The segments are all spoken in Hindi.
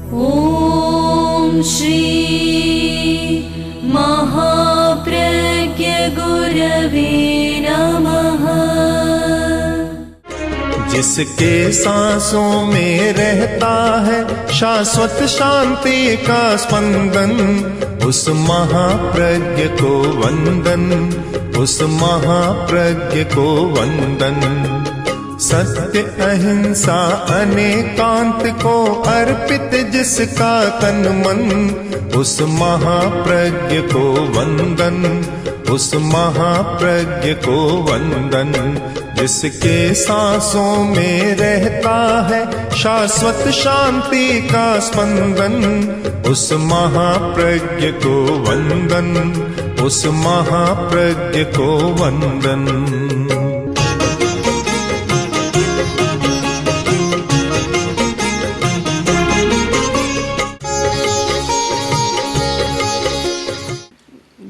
ॐ श्री महाप्रज्ञ गुरवे नमः। जिसके सांसों में रहता है शाश्वत शांति का स्पंदन, उस महाप्रज्ञ को वंदन, उस महाप्रज्ञ को वंदन। सत्य अहिंसा अनेकांत को अर्पित जिसका तन मन, उस महाप्रज्ञ को वंदन, उस महाप्रज्ञ को वंदन। जिसके सांसों में रहता है शाश्वत शांति का स्पंदन, उस महाप्रज्ञ को वंदन, उस महाप्रज्ञ को वंदन।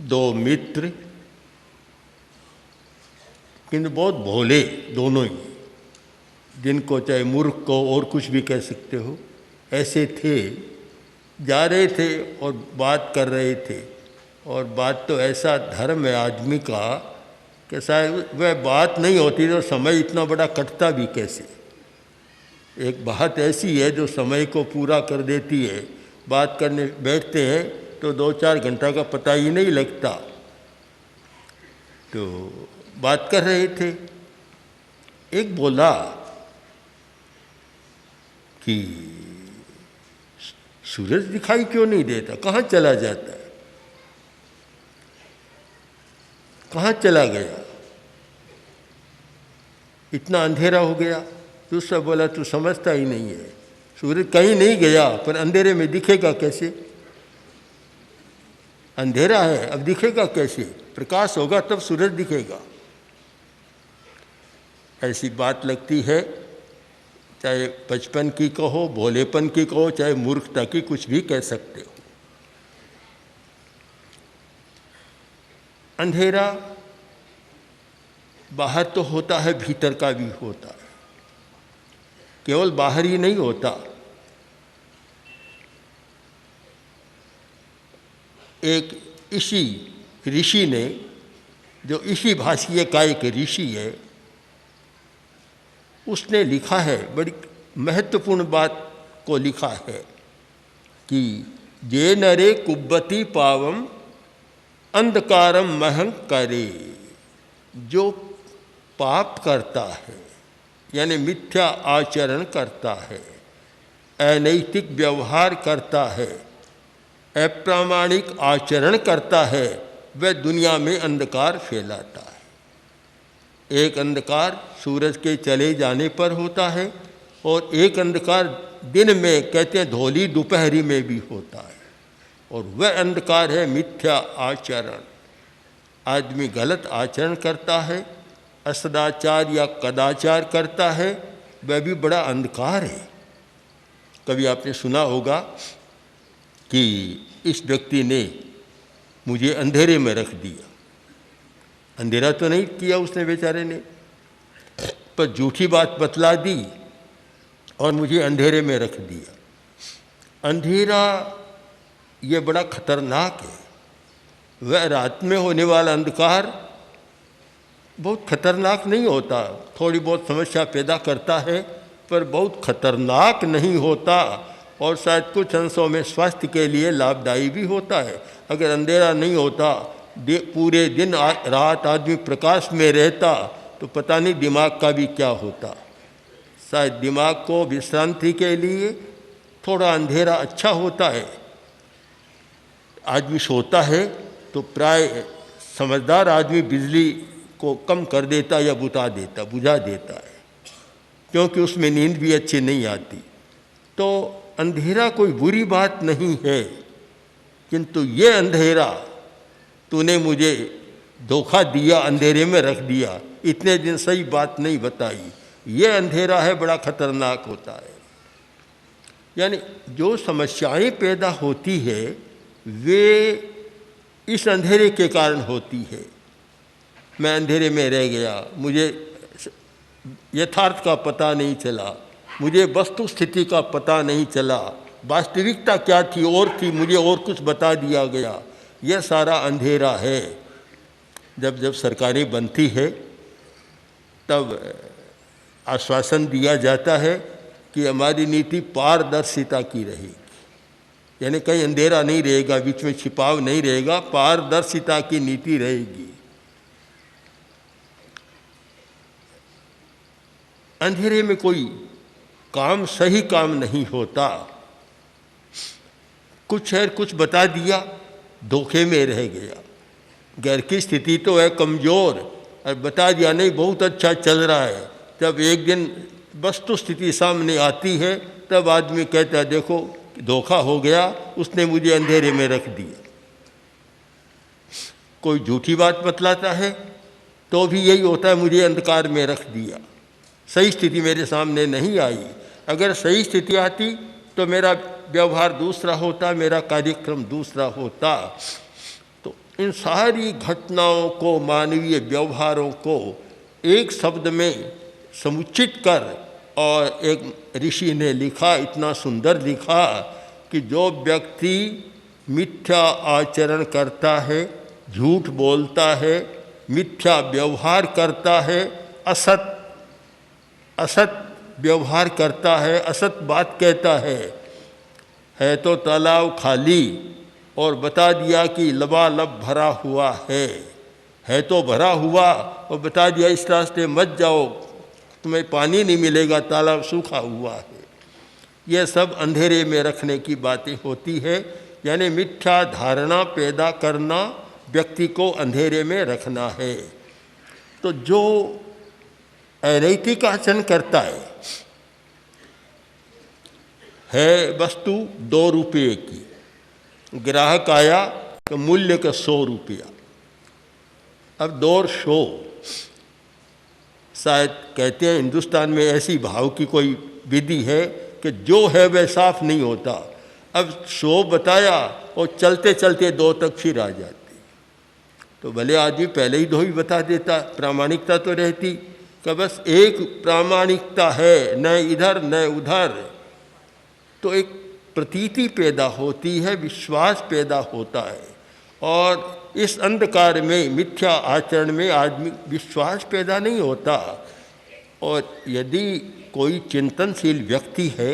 दो मित्र, किंतु बहुत भोले दोनों ही, जिनको चाहे मूर्ख को और कुछ भी कह सकते हो, ऐसे थे। जा रहे थे और बात कर रहे थे, और बात तो ऐसा धर्म है आदमी का कि शायद वह बात नहीं होती तो समय इतना बड़ा कटता भी कैसे। एक बात ऐसी है जो समय को पूरा कर देती है। बात करने बैठते हैं तो 2-4 घंटा का पता ही नहीं लगता। तो बात कर रहे थे, एक बोला कि सूरज दिखाई क्यों नहीं देता, कहाँ चला जाता है, कहाँ चला गया, इतना अंधेरा हो गया। दूसरा बोला तू समझता ही नहीं है, सूरज कहीं नहीं गया पर अंधेरे में दिखेगा कैसे, अंधेरा है अब दिखेगा कैसे, प्रकाश होगा तब सूरज दिखेगा। ऐसी बात लगती है, चाहे बचपन की कहो, भोलेपन की कहो, चाहे मूर्खता की, कुछ भी कह सकते हो। अंधेरा बाहर तो होता है, भीतर का भी होता है, केवल बाहर ही नहीं होता। एक ऋषि ने, जो ऋषि भाषीय का एक ऋषि है, उसने लिखा है, बड़ी महत्वपूर्ण बात को लिखा है कि जे नरे कुब्बती पावम अंधकारम महं करे। जो पाप करता है यानी मिथ्या आचरण करता है, अनैतिक व्यवहार करता है, अप्रामाणिक आचरण करता है, वह दुनिया में अंधकार फैलाता है। एक अंधकार सूरज के चले जाने पर होता है, और एक अंधकार दिन में, कहते हैं धौली दोपहरी में भी होता है, और वह अंधकार है मिथ्या आचरण। आदमी गलत आचरण करता है, असदाचार या कदाचार करता है, वह भी बड़ा अंधकार है। कभी आपने सुना होगा कि इस व्यक्ति ने मुझे अंधेरे में रख दिया। अंधेरा तो नहीं किया उसने बेचारे ने, पर झूठी बात बतला दी और मुझे अंधेरे में रख दिया। अंधेरा ये बड़ा खतरनाक है। वह रात में होने वाला अंधकार बहुत खतरनाक नहीं होता, थोड़ी बहुत समस्या पैदा करता है, पर बहुत खतरनाक नहीं होता, और शायद कुछ अंशों में स्वास्थ्य के लिए लाभदायी भी होता है। अगर अंधेरा नहीं होता, पूरे दिन रात आदमी प्रकाश में रहता, तो पता नहीं दिमाग का भी क्या होता। शायद दिमाग को विश्रांति के लिए थोड़ा अंधेरा अच्छा होता है। आदमी सोता है तो प्राय समझदार आदमी बिजली को कम कर देता या बुझा देता है, क्योंकि उसमें नींद भी अच्छी नहीं आती। तो अंधेरा कोई बुरी बात नहीं है, किंतु ये अंधेरा, तूने मुझे धोखा दिया, अंधेरे में रख दिया, इतने दिन सही बात नहीं बताई, ये अंधेरा है, बड़ा खतरनाक होता है। यानी जो समस्याएं पैदा होती है वे इस अंधेरे के कारण होती है। मैं अंधेरे में रह गया, मुझे यथार्थ का पता नहीं चला, मुझे वस्तु स्थिति का पता नहीं चला, वास्तविकता क्या थी और थी, मुझे और कुछ बता दिया गया। यह सारा अंधेरा है। जब सरकारें बनती है तब आश्वासन दिया जाता है कि हमारी नीति पारदर्शिता की रहेगी, यानी कहीं अंधेरा नहीं रहेगा, बीच में छिपाव नहीं रहेगा, पारदर्शिता की नीति रहेगी। अंधेरे में कोई काम सही काम नहीं होता। कुछ है, कुछ बता दिया, धोखे में रह गया। घर की स्थिति तो है कमज़ोर और बता दिया नहीं बहुत अच्छा चल रहा है। जब एक दिन वस्तु स्थिति सामने आती है तब आदमी कहता है देखो धोखा हो गया, उसने मुझे अंधेरे में रख दिया। कोई झूठी बात बतलाता है तो भी यही होता है, मुझे अंधकार में रख दिया, सही स्थिति मेरे सामने नहीं आई। अगर सही स्थिति आती तो मेरा व्यवहार दूसरा होता, मेरा कार्यक्रम दूसरा होता। तो इन सारी घटनाओं को, मानवीय व्यवहारों को एक शब्द में समुचित कर और एक ऋषि ने लिखा, इतना सुंदर लिखा कि जो व्यक्ति मिथ्या आचरण करता है, झूठ बोलता है, मिथ्या व्यवहार करता है, असत व्यवहार करता है, असत बात कहता है तो तालाब खाली और बता दिया कि लबालब भरा हुआ है तो भरा हुआ और बता दिया इस रास्ते मत जाओ, तुम्हें पानी नहीं मिलेगा, तालाब सूखा हुआ है। यह सब अंधेरे में रखने की बातें होती है, यानी मिथ्या धारणा पैदा करना, व्यक्ति को अंधेरे में रखना है। तो जो अनैतिक आचरण करता है वस्तु 2 रुपये की, ग्राहक आया तो मूल्य का 100 रुपया। अब 2 100, शायद कहते हैं हिंदुस्तान में ऐसी भाव की कोई विधि है कि जो है वह साफ नहीं होता। अब 100 बताया और चलते चलते 2 तक फिर आ जाती, तो भले आदमी पहले ही 2 ही बता देता, प्रामाणिकता तो रहती कि बस एक प्रामाणिकता है, न इधर न उधर। तो एक प्रतीति पैदा होती है, विश्वास पैदा होता है, और इस अंधकार में, मिथ्या आचरण में आदमी विश्वास पैदा नहीं होता। और यदि कोई चिंतनशील व्यक्ति है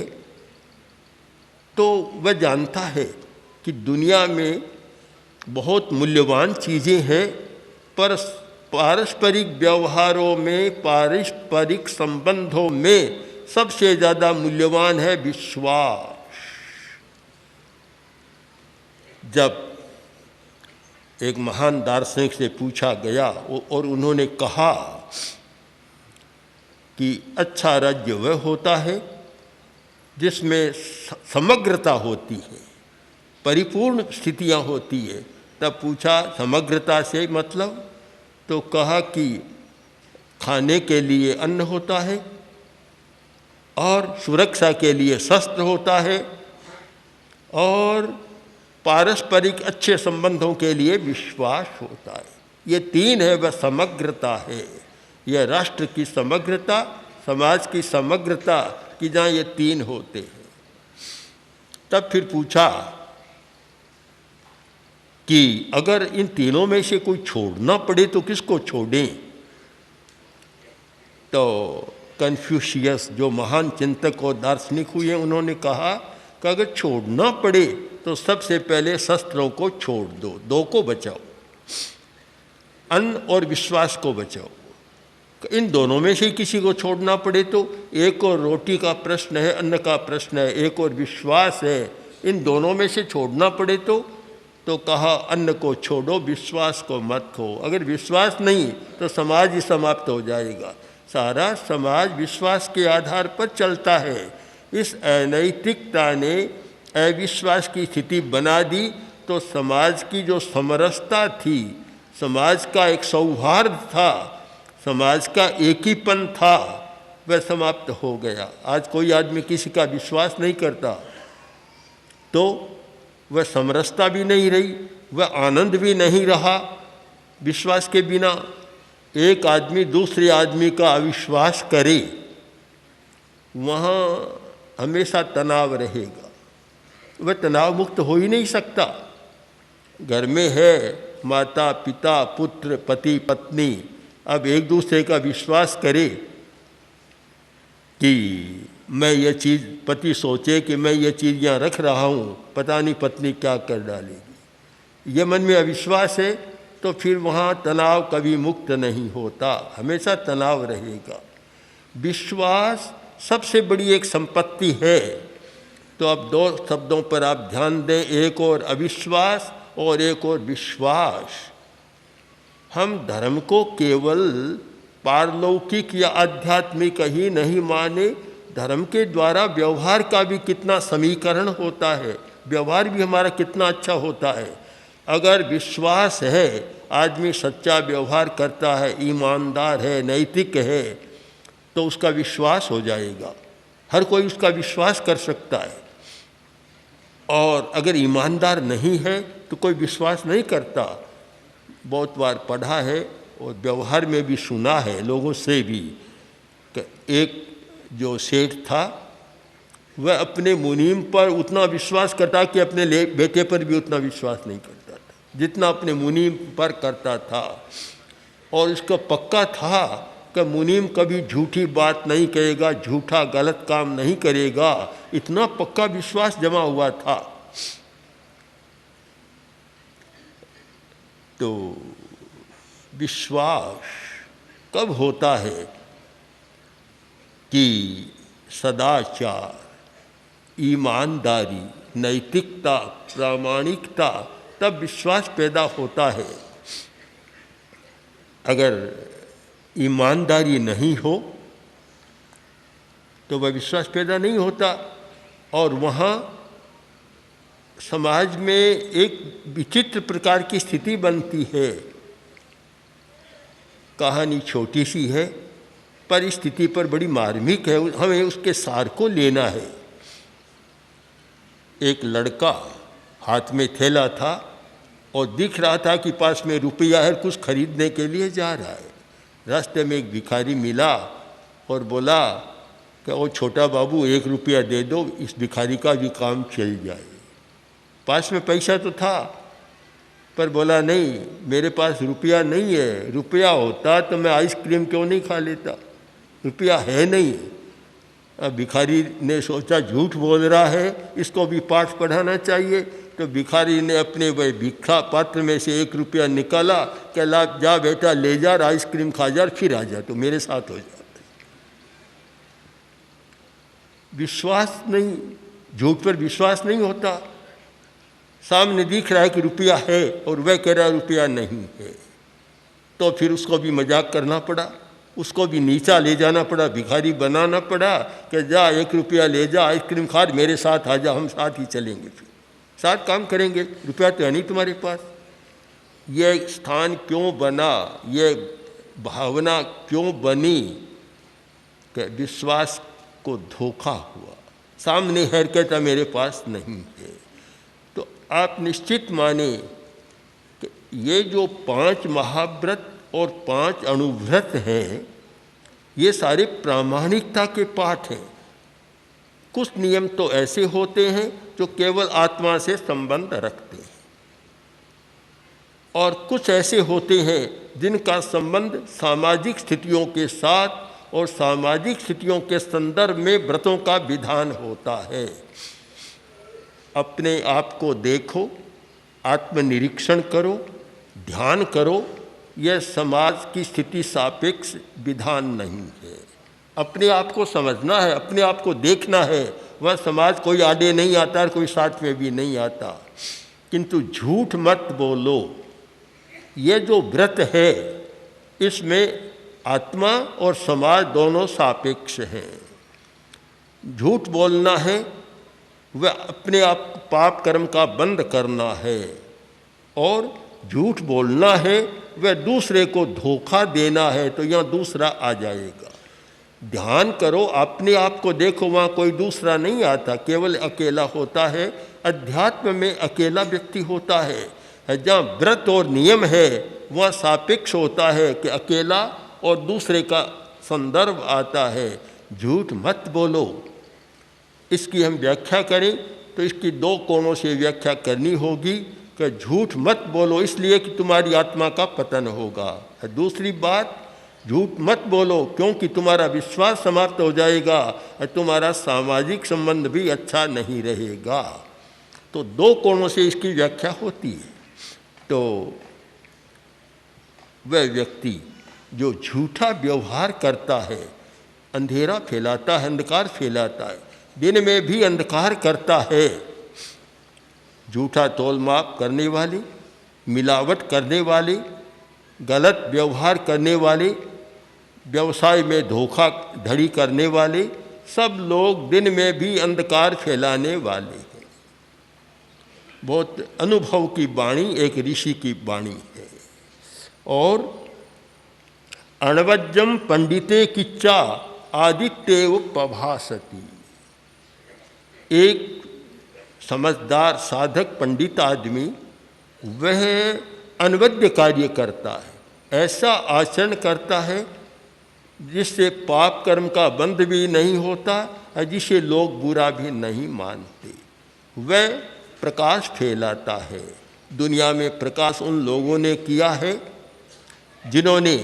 तो वह जानता है कि दुनिया में बहुत मूल्यवान चीज़ें हैं, पर पारस्परिक व्यवहारों में, पारस्परिक संबंधों में सबसे ज़्यादा मूल्यवान है विश्वास। जब एक महान दार्शनिक से पूछा गया और उन्होंने कहा कि अच्छा राज्य वह होता है जिसमें समग्रता होती है, परिपूर्ण स्थितियां होती है। तब पूछा समग्रता से मतलब, तो कहा कि खाने के लिए अन्न होता है और सुरक्षा के लिए शस्त्र होता है और पारस्परिक अच्छे संबंधों के लिए विश्वास होता है। ये 3 है, वह समग्रता है। यह राष्ट्र की समग्रता, समाज की समग्रता कि जहाँ ये 3 होते हैं। तब फिर पूछा कि अगर इन तीनों में से कोई छोड़ना पड़े तो किसको छोड़ें? तो कन्फ्यूशियस जो महान चिंतक और दार्शनिक हुए, उन्होंने कहा कि अगर छोड़ना पड़े तो सबसे पहले शस्त्रों को छोड़ दो, 2 को बचाओ, अन्न और विश्वास को बचाओ। इन दोनों में से किसी को छोड़ना पड़े तो एक और रोटी का प्रश्न है, अन्न का प्रश्न है, एक और विश्वास है। इन दोनों में से छोड़ना पड़े तो कहा अन्न को छोड़ो, विश्वास को मत खो। अगर विश्वास नहीं तो समाज ही समाप्त हो जाएगा। सारा समाज विश्वास के आधार पर चलता है। इस अनैतिकता ने अविश्वास की स्थिति बना दी तो समाज की जो समरसता थी, समाज का एक सौहार्द था, समाज का एकीपन था, वह समाप्त हो गया। आज कोई आदमी किसी का विश्वास नहीं करता तो वह समरसता भी नहीं रही, वह आनंद भी नहीं रहा। विश्वास के बिना एक आदमी दूसरे आदमी का अविश्वास करे, वहाँ हमेशा तनाव रहेगा। वह तनाव मुक्त हो ही नहीं सकता। घर में है माता पिता पुत्र पति पत्नी, अब एक दूसरे का विश्वास करे कि मैं ये चीज़, पति सोचे कि मैं ये चीज़ यहाँ रख रहा हूँ, पता नहीं पत्नी क्या कर डालेगी, ये मन में अविश्वास है, तो फिर वहाँ तनाव कभी मुक्त नहीं होता, हमेशा तनाव रहेगा। विश्वास सबसे बड़ी एक संपत्ति है। तो अब दो शब्दों पर आप ध्यान दें, एक और अविश्वास और एक और विश्वास। हम धर्म को केवल पारलौकिक या आध्यात्मिक ही नहीं माने, धर्म के द्वारा व्यवहार का भी कितना समीकरण होता है, व्यवहार भी हमारा कितना अच्छा होता है। अगर विश्वास है, आदमी सच्चा व्यवहार करता है, ईमानदार है, नैतिक है, तो उसका विश्वास हो जाएगा, हर कोई उसका विश्वास कर सकता है। और अगर ईमानदार नहीं है तो कोई विश्वास नहीं करता। बहुत बार पढ़ा है और व्यवहार में भी सुना है लोगों से भी कि एक जो सेठ था वह अपने मुनीम पर उतना विश्वास करता कि अपने बेटे पर भी उतना विश्वास नहीं करता था जितना अपने मुनीम पर करता था। और इसका पक्का था कि मुनीम कभी झूठी बात नहीं करेगा, झूठा गलत काम नहीं करेगा, इतना पक्का विश्वास जमा हुआ था। तो विश्वास कब होता है कि सदाचार, ईमानदारी, नैतिकता, प्रामाणिकता, तब विश्वास पैदा होता है। अगर ईमानदारी नहीं हो तो वह विश्वास पैदा नहीं होता। और वहाँ समाज में एक विचित्र प्रकार की स्थिति बनती है। कहानी छोटी सी है पर स्थिति पर बड़ी मार्मिक है, हमें उसके सार को लेना है। एक लड़का हाथ में थैला था और दिख रहा था कि पास में रुपया है, कुछ खरीदने के लिए जा रहा है। रास्ते में एक भिखारी मिला और बोला कि वो छोटा बाबू 1 रुपया दे दो, इस भिखारी का भी काम चल जाए। पास में पैसा तो था पर बोला नहीं, मेरे पास रुपया नहीं है, रुपया होता तो मैं आइसक्रीम क्यों नहीं खा लेता, रुपया है नहीं। अब भिखारी ने सोचा झूठ बोल रहा है, इसको भी पाठ पढ़ाना चाहिए। तो भिखारी ने अपने वह भिक्षा पात्र में से 1 रुपया निकाला, कहला जा बेटा ले जा, आइसक्रीम खा जा, फिर आ जा, तो मेरे साथ हो जा। विश्वास नहीं, झूठ पर विश्वास नहीं होता। सामने दिख रहा है कि रुपया है और वह कह रहा है रुपया नहीं है, तो फिर उसको भी मजाक करना पड़ा, उसको भी नीचा ले जाना पड़ा, भिखारी बनाना पड़ा कि जा 1 रुपया ले जा, आइसक्रीम खा, मेरे साथ आ जा, हम साथ ही चलेंगे, फिर साथ काम करेंगे, रुपया तो है नहीं तुम्हारे पास। ये स्थान क्यों बना, ये भावना क्यों बनी कि विश्वास को धोखा हुआ, सामने है कहता मेरे पास नहीं है। तो आप निश्चित माने कि ये जो 5 महाव्रत और 5 अणुव्रत हैं, ये सारे प्रामाणिकता के पाठ हैं। कुछ नियम तो ऐसे होते हैं जो केवल आत्मा से संबंध रखते हैं, और कुछ ऐसे होते हैं जिनका संबंध सामाजिक स्थितियों के साथ और सामाजिक स्थितियों के संदर्भ में व्रतों का विधान होता है। अपने आप को देखो, आत्मनिरीक्षण करो, ध्यान करो, यह समाज की स्थिति सापेक्ष विधान नहीं है। अपने आप को समझना है, अपने आप को देखना है। वह समाज कोई आगे नहीं आता और कोई साथ में भी नहीं आता। किंतु झूठ मत बोलो। ये जो व्रत है इसमें आत्मा और समाज दोनों सापेक्ष हैं। झूठ बोलना है वह अपने आप पाप कर्म का बंद करना है, और झूठ बोलना है वह दूसरे को धोखा देना है, तो यहाँ दूसरा आ जाएगा। ध्यान करो, अपने आप को देखो, वहाँ कोई दूसरा नहीं आता, केवल अकेला होता है। अध्यात्म में अकेला व्यक्ति होता है। जहाँ व्रत और नियम है वहाँ सापेक्ष होता है कि अकेला और दूसरे का संदर्भ आता है। झूठ मत बोलो। इसकी हम व्याख्या करें तो इसकी दो कोणों से व्याख्या करनी होगी कि झूठ मत बोलो इसलिए कि तुम्हारी आत्मा का पतन होगा। दूसरी बात, झूठ मत बोलो क्योंकि तुम्हारा विश्वास समाप्त हो जाएगा और तुम्हारा सामाजिक संबंध भी अच्छा नहीं रहेगा। तो दो कोणों से इसकी व्याख्या होती है। तो वह व्यक्ति जो झूठा व्यवहार करता है, अंधेरा फैलाता है, अंधकार फैलाता है, दिन में भी अंधकार करता है, झूठा तोल माप करने वाले, मिलावट करने वाले, गलत व्यवहार करने वाले, व्यवसाय में धोखाधड़ी करने वाले, सब लोग दिन में भी अंधकार फैलाने वाले हैं। बहुत अनुभव की वाणी, एक ऋषि की वाणी है। और अणवज्जम पंडिते किच्चा आदित्यव प्रभासति। एक समझदार साधक पंडित आदमी वह अनवद्य कार्य करता है, ऐसा आचरण करता है जिससे पाप कर्म का बंध भी नहीं होता और जिसे लोग बुरा भी नहीं मानते। वह प्रकाश फैलाता है। दुनिया में प्रकाश उन लोगों ने किया है जिन्होंने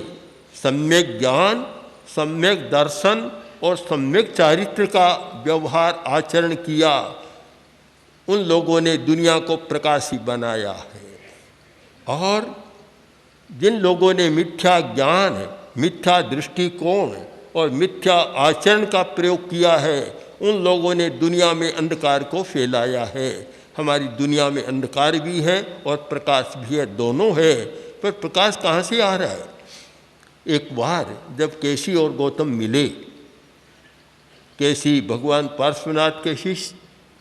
सम्यक ज्ञान, सम्यक दर्शन और सम्यक चारित्र का व्यवहार आचरण किया। उन लोगों ने दुनिया को प्रकाशी बनाया है। और जिन लोगों ने मिथ्या ज्ञान, मिथ्या दृष्टिकोण और मिथ्या आचरण का प्रयोग किया है, उन लोगों ने दुनिया में अंधकार को फैलाया है। हमारी दुनिया में अंधकार भी है और प्रकाश भी है, दोनों है। पर प्रकाश कहाँ से आ रहा है? एक बार जब केसी और गौतम मिले, केसी भगवान पार्श्वनाथ के शिष्य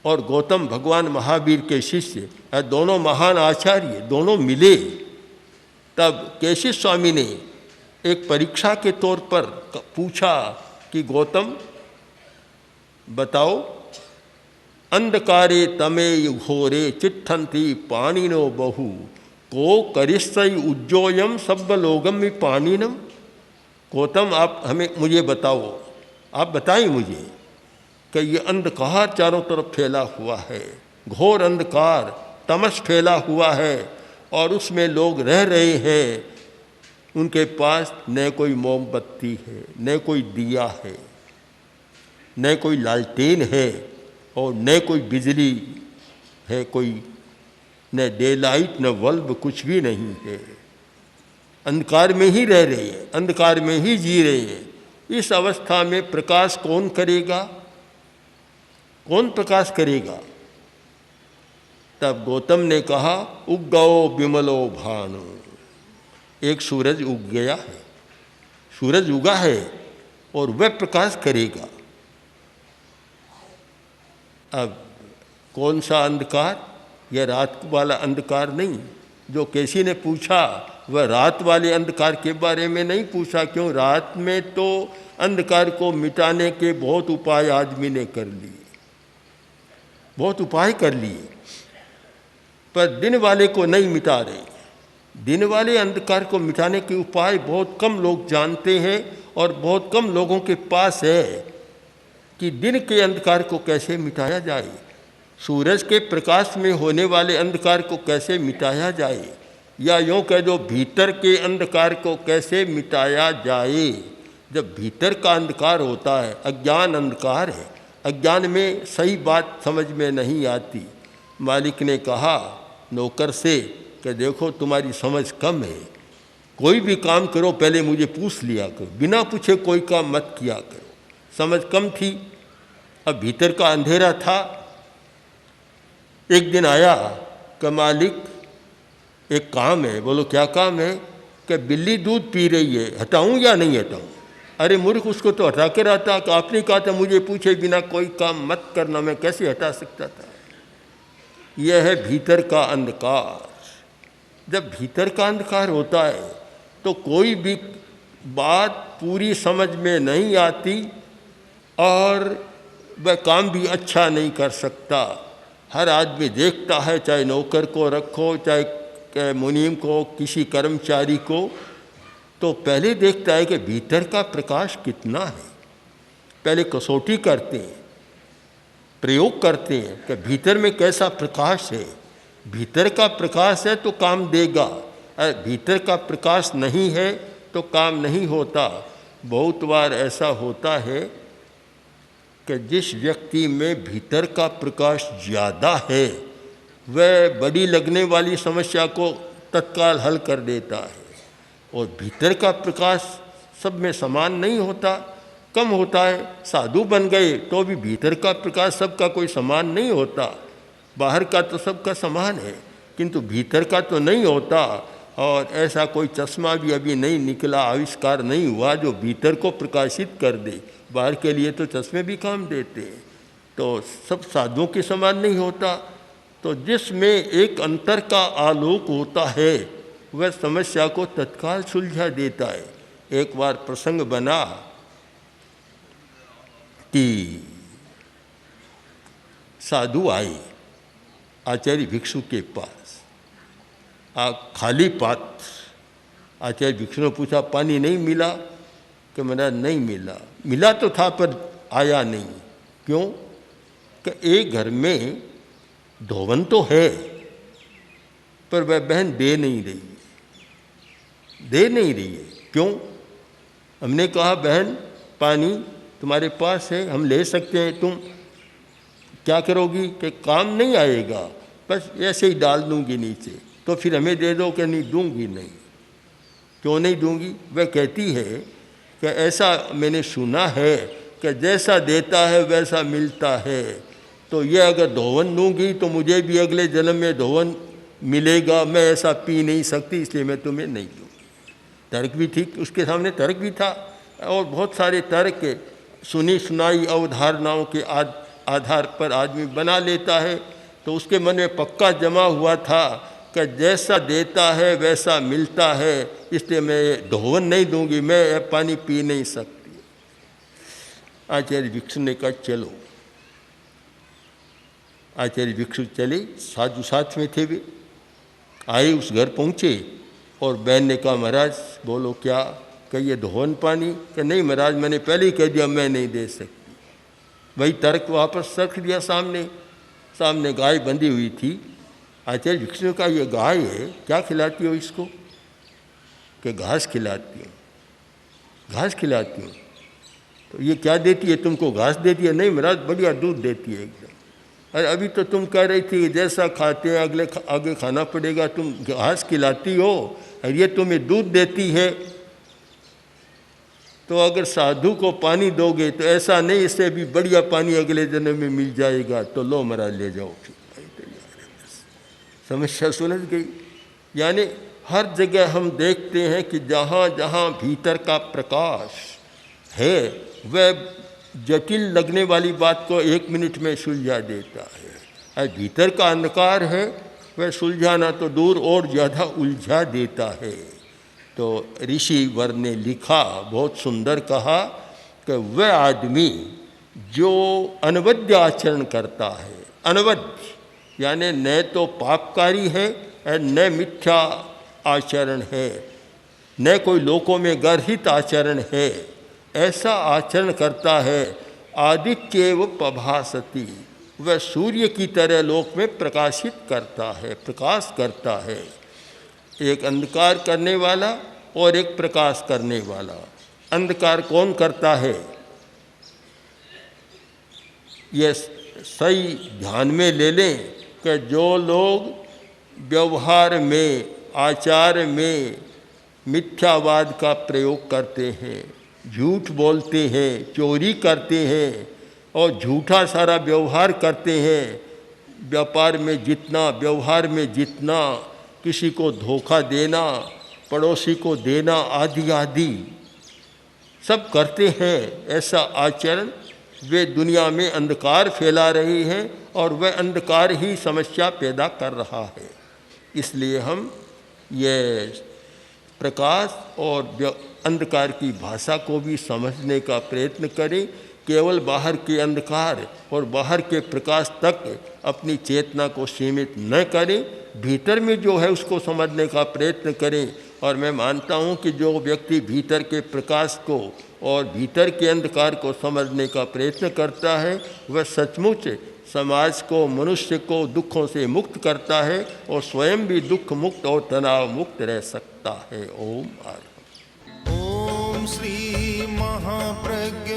और गौतम भगवान महावीर के शिष्य, दोनों महान आचार्य, दोनों मिले, तब केसी स्वामी ने एक परीक्षा के तौर पर पूछा कि गौतम बताओ, अंधकारे तमे घोरे चिट्ठन्ति पाणिनो बहु को करिष्यति उज्जोयम सब्बलोगम में पाणिनम। गौतम आप मुझे बताओ, आप बताइए मुझे कि ये अंधकार चारों तरफ फैला हुआ है, घोर अंधकार, तमस फैला हुआ है और उसमें लोग रह रहे हैं। उनके पास न कोई मोमबत्ती है, न कोई दिया है, न कोई लालटेन है और न कोई बिजली है, कोई न डे लाइट न बल्ब, कुछ भी नहीं है। अंधकार में ही रह रहे हैं, अंधकार में ही जी रहे हैं। इस अवस्था में प्रकाश कौन करेगा? कौन प्रकाश करेगा? तब गौतम ने कहा, उगओ विमलो भानु। एक सूरज उग गया है, सूरज उगा है और वह प्रकाश करेगा। अब कौन सा अंधकार? यह रात वाला अंधकार नहीं। जो केसी ने पूछा वह रात वाले अंधकार के बारे में नहीं पूछा। क्यों? रात में तो अंधकार को मिटाने के बहुत उपाय आदमी ने कर लिए, बहुत उपाय कर लिए, पर दिन वाले को नहीं मिटा रहे। दिन वाले अंधकार को मिटाने के उपाय बहुत कम लोग जानते हैं और बहुत कम लोगों के पास है कि दिन के अंधकार को कैसे मिटाया जाए, सूरज के प्रकाश में होने वाले अंधकार को कैसे मिटाया जाए, या यूँ कह दो भीतर के अंधकार को कैसे मिटाया जाए। जब भीतर का अंधकार होता है, अज्ञान अंधकार है, अज्ञान में सही बात समझ में नहीं आती। मालिक ने कहा नौकर से कि देखो तुम्हारी समझ कम है, कोई भी काम करो पहले मुझे पूछ लिया करो, बिना पूछे कोई काम मत किया करो। समझ कम थी, अब भीतर का अंधेरा था। एक दिन आया कि मालिक एक काम है। बोलो क्या काम है? कि बिल्ली दूध पी रही है, हटाऊं या नहीं हटाऊं? अरे मूर्ख, उसको तो हटा के रहता कि आपने कहा था मुझे पूछे बिना कोई काम मत करना, मैं कैसे हटा सकता था? यह है भीतर का अंधकार। जब भीतर का अंधकार होता है तो कोई भी बात पूरी समझ में नहीं आती और वह काम भी अच्छा नहीं कर सकता। हर आदमी देखता है, चाहे नौकर को रखो, चाहे मुनीम को, किसी कर्मचारी को, तो पहले देखता है कि भीतर का प्रकाश कितना है। पहले कसौटी करते हैं प्रयोग करते हैं कि भीतर में कैसा प्रकाश है। भीतर का प्रकाश है तो काम देगा, और भीतर का प्रकाश नहीं है तो काम नहीं होता। बहुत बार ऐसा होता है कि जिस व्यक्ति में भीतर का प्रकाश ज़्यादा है वह बड़ी लगने वाली समस्या को तत्काल हल कर देता है, और भीतर का प्रकाश सब में समान नहीं होता, कम होता है। साधु बन गए तो भी भीतर का प्रकाश सबका कोई समान नहीं होता। बाहर का तो सबका समान है, किंतु भीतर का तो नहीं होता। और ऐसा कोई चश्मा भी अभी नहीं निकला, आविष्कार नहीं हुआ जो भीतर को प्रकाशित कर दे। बाहर के लिए तो चश्मे भी काम देते हैं, तो सब साधुओं के समान नहीं होता। तो जिसमें एक अंतर का आलोक होता है वह समस्या को तत्काल सुलझा देता है। एक बार प्रसंग बना कि साधु आए आचार्य भिक्षु के पास, खाली पात्र। आचार्य भिक्षु ने पूछा पानी नहीं मिला? कि महाराज नहीं मिला। मिला तो था पर आया नहीं। क्यों? कि एक घर में धोवन तो है पर वह बहन दे नहीं रही है। क्यों? हमने कहा बहन पानी तुम्हारे पास है, हम ले सकते हैं, तुम क्या करोगी? कि काम नहीं आएगा, बस ऐसे ही डाल दूंगी नीचे। तो फिर हमें दे दो। कि नहीं दूंगी। नहीं। क्यों नहीं दूंगी? वह कहती है कि ऐसा मैंने सुना है कि जैसा देता है वैसा मिलता है, तो ये अगर धोवन दूंगी तो मुझे भी अगले जन्म में धोवन मिलेगा, मैं ऐसा पी नहीं सकती, इसलिए मैं तुम्हें नहीं दूंगी। तर्क भी ठीक, उसके सामने तर्क भी था, और बहुत सारे तर्क सुनी सुनाई अवधारणाओं के आधार पर आदमी बना लेता है। तो उसके मन में पक्का जमा हुआ था कि जैसा देता है वैसा मिलता है, इसलिए मैं धोवन नहीं दूंगी, मैं पानी पी नहीं सकती। आचार्य भिक्षु ने कहा चलो। आचार्य भिक्षु चले, साधु साथ में थे। वे आए, उस घर पहुँचे, और बहन ने कहा महाराज बोलो क्या? कहिए धोवन पानी? कि नहीं महाराज मैंने पहले ही कह दिया मैं नहीं दे सकती। वही तर्क वापस रख दिया सामने गाय बंधी हुई थी। आचार्य भिक्षु ने कहा ये गाय है, क्या खिलाती हो इसको? कि घास खिलाती हूँ। तो ये क्या देती है तुमको? घास देती है? नहीं महाराज बढ़िया दूध देती है एकदम। अरे अभी तो तुम कह रही थी जैसा खाते हैं आगे खाना पड़ेगा, तुम घास खिलाती हो और ये तुम्हें दूध देती है। तो अगर साधु को पानी दोगे तो ऐसा नहीं, इससे भी बढ़िया पानी अगले जन्म में मिल जाएगा। तो लो महाराज ले जाओ। समस्या सुलझ गई। यानी हर जगह हम देखते हैं कि जहाँ जहाँ भीतर का प्रकाश है वह जटिल लगने वाली बात को 1 मिनट में सुलझा देता है, और भीतर का अंधकार है वह सुलझाना तो दूर और ज़्यादा उलझा देता है। तो ऋषि वर ने लिखा, बहुत सुंदर कहा कि वह आदमी जो अनवद्य आचरण करता है, अनवद्य यानी न तो पापकारी है और न मिथ्या आचरण है, न कोई लोकों में गर्हित आचरण है, ऐसा आचरण करता है। आदित्येव प्रभासति, वह सूर्य की तरह लोक में प्रकाशित करता है, प्रकाश करता है। एक अंधकार करने वाला और एक प्रकाश करने वाला। अंधकार कौन करता है? ये सही ध्यान में ले लें कि जो लोग व्यवहार में, आचार में मिथ्यावाद का प्रयोग करते हैं, झूठ बोलते हैं, चोरी करते हैं और झूठा सारा व्यवहार करते हैं, व्यापार में जितना, व्यवहार में जितना, किसी को धोखा देना, पड़ोसी को देना, आदि आदि सब करते हैं, ऐसा आचरण वे दुनिया में अंधकार फैला रही हैं और वह अंधकार ही समस्या पैदा कर रहा है। इसलिए हम ये प्रकाश और अंधकार की भाषा को भी समझने का प्रयत्न करें। केवल बाहर के अंधकार और बाहर के प्रकाश तक अपनी चेतना को सीमित न करें, भीतर में जो है उसको समझने का प्रयत्न करें और मैं मानता हूँ कि जो व्यक्ति भीतर के प्रकाश को और भीतर के अंधकार को समझने का प्रयत्न करता है वह सचमुच समाज को, मनुष्य को दुखों से मुक्त करता है और स्वयं भी दुख मुक्त और तनाव मुक्त रह सकता है। ओम आर ओम श्री महाप्रज्ञ